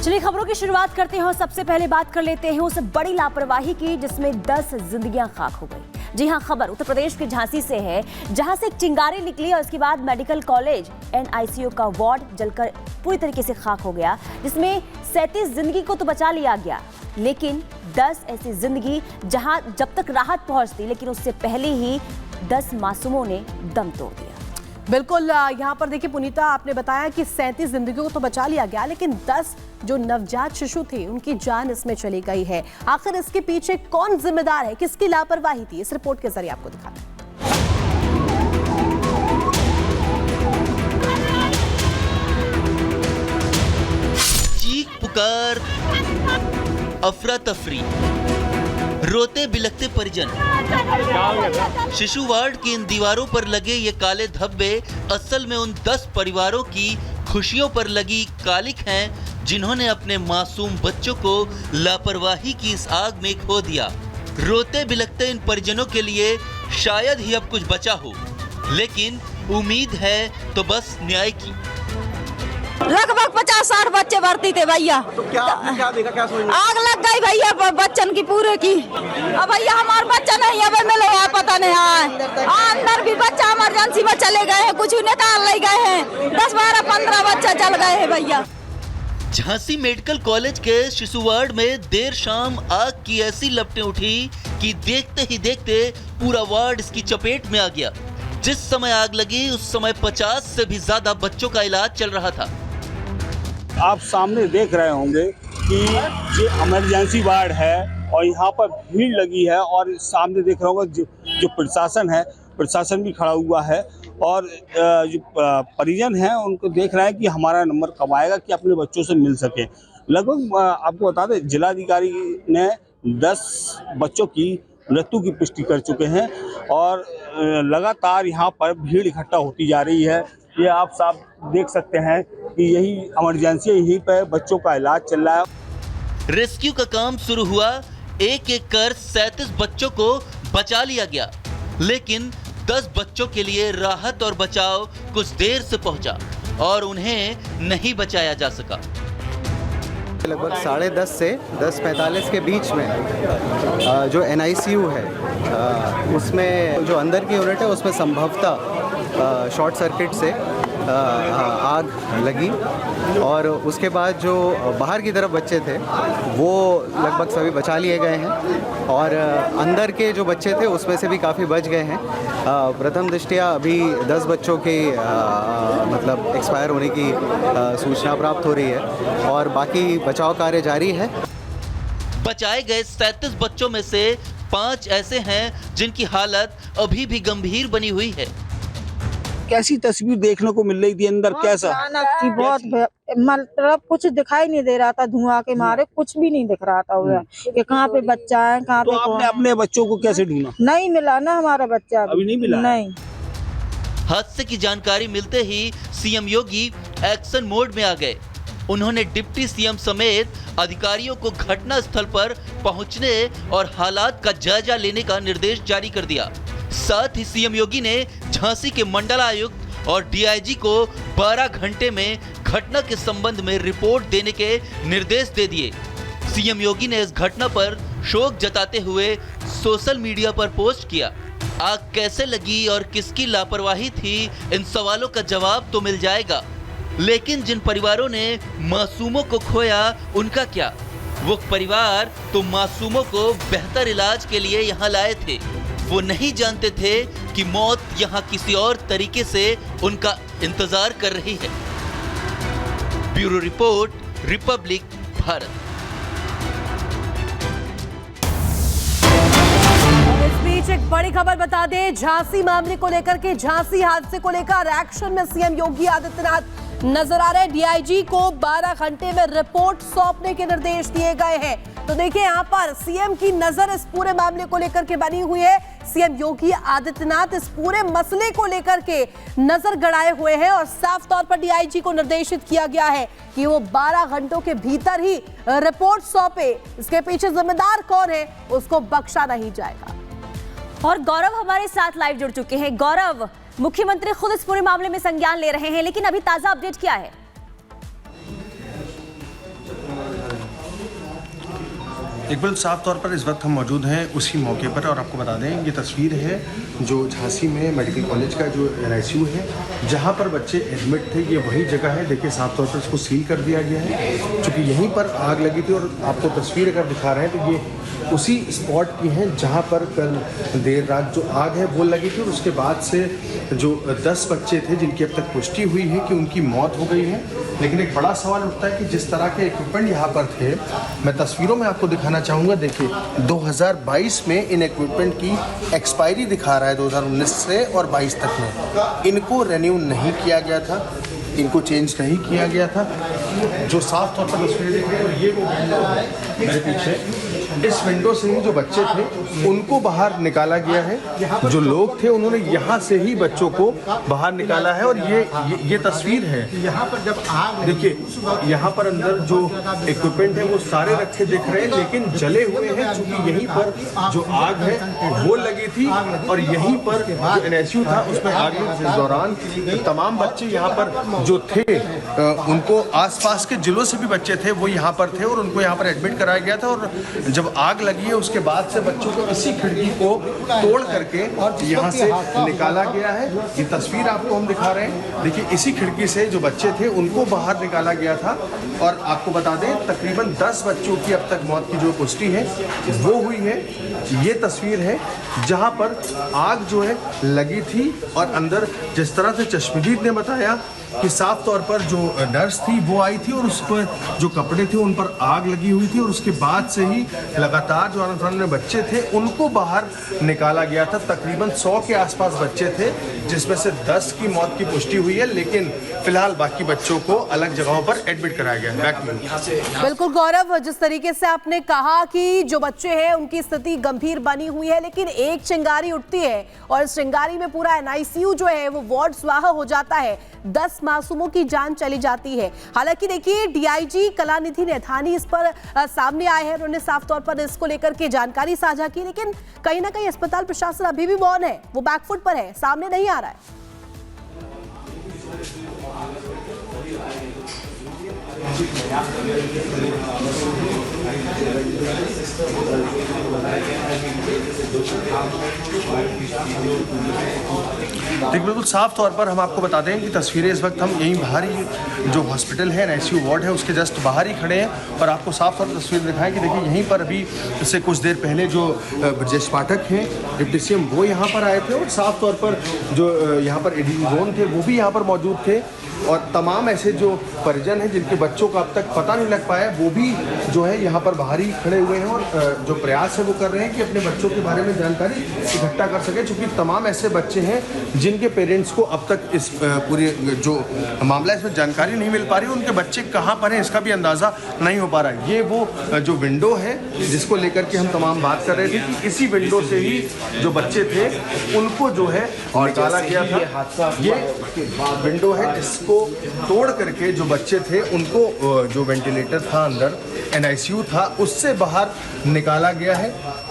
चलिए खबरों की शुरुआत करते हैं और सबसे पहले बात कर लेते हैं उस बड़ी लापरवाही की जिसमें 10 जिंदगियां खाक हो गई। जी हां, खबर उत्तर प्रदेश के झांसी से है, जहां से एक चिंगारी निकली और उसके बाद मेडिकल कॉलेज NICU का वार्ड जलकर पूरी तरीके से खाक हो गया, जिसमें 37 जिंदगी को तो बचा लिया गया, लेकिन 10 ऐसी जिंदगी जहां जब तक राहत पहुंचती लेकिन उससे पहले ही 10 मासूमों ने दम तोड़ दिया। बिल्कुल, यहाँ पर देखिए पुनीता, आपने बताया कि 37 जिंदगियों को तो बचा लिया गया, लेकिन 10 जो नवजात शिशु थे उनकी जान इसमें चली गई है। आखिर इसके पीछे कौन जिम्मेदार है, किसकी लापरवाही थी, इस रिपोर्ट के जरिए आपको दिखाते हैं। चीख पुकार, अफरा तफरी, रोते बिलखते परिजन। शिशु वार्ड की इन दीवारों पर लगे ये काले धब्बे असल में उन 10 परिवारों की खुशियों पर लगी कालिक हैं, जिन्होंने अपने मासूम बच्चों को लापरवाही की इस आग में खो दिया। रोते बिलखते इन परिजनों के लिए शायद ही अब कुछ बचा हो, लेकिन उम्मीद है तो बस न्याय की। लगभग 50-60 बच्चे भर्ती थे भैया। तो क्या देखा, क्या सोचा? आग लग गई भैया बच्चन की पूरे की। अब भैया हमारा बच्चा नहीं है, मिलो पता नहीं है। अंदर भी बच्चा इमरजेंसी में चले गए हैं, कुछ निकाल ले गए हैं, 10-12-15 बच्चा जल गए हैं भैया। झांसी मेडिकल कॉलेज के शिशु वार्ड में देर शाम आग की ऐसी लपटें उठी कि देखते ही देखते पूरा वार्ड इसकी चपेट में आ गया। जिस समय आग लगी उस समय 50 से भी ज्यादा बच्चों का इलाज चल रहा था। आप सामने देख रहे होंगे कि ये इमरजेंसी वार्ड है और यहाँ पर भीड़ लगी है, और सामने देख रहे होंगे जो प्रशासन है, प्रशासन भी खड़ा हुआ है, और जो परिजन हैं उनको देख रहे हैं कि हमारा नंबर कब आएगा कि अपने बच्चों से मिल सके। लगभग आपको बता दें, जिलाधिकारी ने 10 बच्चों की मृत्यु की पुष्टि कर चुके हैं और लगातार यहाँ पर भीड़ इकट्ठा होती जा रही है। ये आप साफ देख सकते हैं कि यही इमरजेंसी, यहीं पर बच्चों का इलाज चल रहा है। रेस्क्यू का काम शुरू हुआ, एक एक कर 37 बच्चों को बचा लिया गया, लेकिन 10 बच्चों के लिए राहत और बचाव कुछ देर से पहुंचा और उन्हें नहीं बचाया जा सका। लगभग 10:30 से 10:45 के बीच में जो NICU है उसमें जो अंदर की यूनिट है उसमें संभवतः शॉर्ट सर्किट से आग लगी, और उसके बाद जो बाहर की तरफ बच्चे थे वो लगभग सभी बचा लिए गए हैं, और अंदर के जो बच्चे थे उसमें से भी काफ़ी बच गए हैं। प्रथम दृष्टया अभी 10 बच्चों के मतलब एक्सपायर होने की सूचना प्राप्त हो रही है और बाकी बचाव कार्य जारी है। बचाए गए 37 बच्चों में से 5 ऐसे हैं जिनकी हालत अभी भी गंभीर बनी हुई है। कैसी तस्वीर देखने को मिल रही थी अंदर, कैसा? बहुत मतलब कुछ दिखाई नहीं दे रहा था, धुआं के मारे कुछ भी नहीं दिख रहा था उधर कि कहाँ पे बच्चा है, कहाँ पे। तो आपने अपने बच्चों को कैसे ढूंढा? नहीं मिला ना हमारा बच्चा, अभी नहीं मिला? नहीं। हादसे की जानकारी मिलते ही CM योगी एक्शन मोड में आ गए। उन्होंने डिप्टी CM समेत अधिकारियों को घटना स्थल पर पहुंचने और हालात का जायजा लेने का निर्देश जारी कर दिया। साथ ही CM योगी ने झांसी के मंडलायुक्त और DIG को 12 घंटे में घटना के संबंध में रिपोर्ट देने के निर्देश दे दिए। CM योगी ने इस घटना पर शोक जताते हुए सोशल मीडिया पर पोस्ट किया। आग कैसे लगी और किसकी लापरवाही थी, इन सवालों का जवाब तो मिल जाएगा, लेकिन जिन परिवारों ने मासूमों को खोया उनका क्या? वो परिवार तो मासूमों को बेहतर इलाज के लिए यहाँ लाए थे, वो नहीं जानते थे कि मौत यहाँ किसी और तरीके से उनका इंतजार कर रही है। Bureau report, Republic Bharat. इस बीच एक बड़ी खबर बता दें, झांसी मामले को लेकर के, झांसी हादसे को लेकर एक्शन में CM योगी आदित्यनाथ नजर आ रहे हैं। DIG को 12 घंटे में रिपोर्ट सौंपने के निर्देश दिए गए हैं। तो देखिए यहाँ पर CM की नजर इस पूरे मामले को लेकर के बनी हुई है। CM योगी आदित्यनाथ इस पूरे मसले को लेकर के नजर गड़ाए हुए हैं और साफ तौर पर DIG को निर्देशित किया गया है कि वो 12 घंटों के भीतर ही रिपोर्ट सौंपे। इसके पीछे जिम्मेदार कौन है उसको बख्शा नहीं जाएगा। और गौरव हमारे साथ लाइव जुड़ चुके हैं। गौरव, मुख्यमंत्री खुद इस पूरे मामले में संज्ञान ले रहे हैं, लेकिन अभी ताजा अपडेट क्या है? इकबाल, साफ तौर पर इस वक्त हम मौजूद हैं उसी मौके पर और आपको बता दें ये तस्वीर है जो झांसी में मेडिकल कॉलेज का जो NICU है जहां पर बच्चे एडमिट थे। ये वही जगह है, देखिए साफ तौर पर इसको सील कर दिया गया है क्योंकि यहीं पर आग लगी थी। और आपको तस्वीर अगर दिखा रहे हैं तो ये उसी स्पॉट की हैं जहां पर कल देर रात जो आग है वो लगी थी। और उसके बाद से जो 10 बच्चे थे जिनकी अब तक पुष्टि हुई है कि उनकी मौत हो गई है। लेकिन एक बड़ा सवाल उठता है कि जिस तरह के इक्विपमेंट यहाँ पर थे, मैं तस्वीरों में आपको दिखाना चाहूँगा। देखिए 2022 में इन इक्विपमेंट की एक्सपायरी दिखा रहा है 2019 से और 22 तक में। इनको रेन्यू नहीं किया गया था, इनको चेंज नहीं किया गया था। जो साफ तौर पर तस्वीर देख रहे हैं ये वो विंडो है मेरे पीछे, इस विंडो से ही जो बच्चे थे उनको बाहर निकाला गया है। जो लोग थे उन्होंने यहाँ से ही बच्चों को बाहर निकाला है। और ये तस्वीर है यहाँ पर जब आग, देखिए यहाँ पर अंदर जो इक्विपमेंट है वो सारे रखे दिख रहे हैं लेकिन जले हुए हैं क्योंकि यहीं पर जो आग है वो लगी थी। और यहीं पर जो NICU था उसमें आग लगी। इस दौरान तमाम बच्चे यहाँ पर जो थे उनको आसपास के जिलों से भी बच्चे थे वो यहाँ पर थे और उनको यहाँ पर एडमिट कराया गया था। और जब आग लगी है उसके बाद से बच्चों को इसी खिड़की को तोड़ करके यहाँ से निकाला गया है। ये तस्वीर आपको हम दिखा रहे हैं, देखिए इसी खिड़की से जो बच्चे थे उनको बाहर निकाला गया था। और आपको बता दें तकरीबन 10 बच्चों की अब तक मौत की जो पुष्टि है वो हुई है। ये तस्वीर है जहाँ पर आग जो है लगी थी और अंदर जिस तरह से चश्मदीद ने बताया कि साफ तौर पर जो नर्स थी वो आई थी और उस पर जो कपड़े थे उन पर आग लगी हुई थी। और उसके बाद से ही लगातार जो आने बच्चे थे उनको बाहर निकाला गया था। तकरीबन 100 के आसपास बच्चे थे जिसमें से 10 की मौत की पुष्टि हुई है। लेकिन फिलहाल बाकी बच्चों को अलग जगहों पर एडमिट कराया गया है। बिल्कुल गौरव, जिस तरीके से आपने कहा कि जो बच्चे हैं उनकी स्थिति गंभीर बनी हुई है लेकिन एक चिंगारी उठती है और इस चिंगारी में पूरा NICU जो है वो वार्ड स्वाहा हो जाता है। 10 मासूमों की जान चली जाती है। हालांकि देखिए DIG कलानिधि नैथानी इस पर सामने आए हैं, उन्होंने साफ तौर पर इसको लेकर के जानकारी साझा की। लेकिन कहीं ना कहीं अस्पताल प्रशासन अभी भी मौन है, वो बैकफुट पर है, सामने नहीं आ रहा है। देखिए बिल्कुल साफ तौर पर हम आपको बता दें कि तस्वीरें इस वक्त हम यहीं बाहर ही जो हॉस्पिटल है NICU वार्ड है उसके जस्ट बाहर ही खड़े हैं। और आपको साफ तौर पर तस्वीर दिखाएं कि देखिए यहीं पर अभी इससे कुछ देर पहले जो ब्रजेश पाठक हैं डिप्टी CM वो यहाँ पर आए थे और साफ तौर पर जो यहाँ पर ADG जोन थे वो भी यहाँ पर मौजूद थे। और तमाम ऐसे जो परिजन हैं जिनके बच्चों का अब तक पता नहीं लग पाया वो भी जो है यहाँ पर बाहर ही खड़े हुए हैं और जो प्रयास है वो कर रहे हैं कि अपने बच्चों के बारे में जानकारी इकट्ठा कर सके। क्योंकि तमाम ऐसे बच्चे हैं जिनके पेरेंट्स को अब तक इस पूरे जो मामला है इसमें जानकारी नहीं मिल पा रही, उनके बच्चे कहाँ पर हैं इसका भी अंदाज़ा नहीं हो पा रहा है। ये वो जो विंडो है जिसको लेकर के हम तमाम बात कर रहे थे कि इसी विंडो से ही जो बच्चे थे उनको जो है निकाला गया था। ये विंडो है जिसको तोड़ करके जो बच्चे थे उनको जो वेंटिलेटर था अंदर NICU था उससे बाहर निकाला गया है।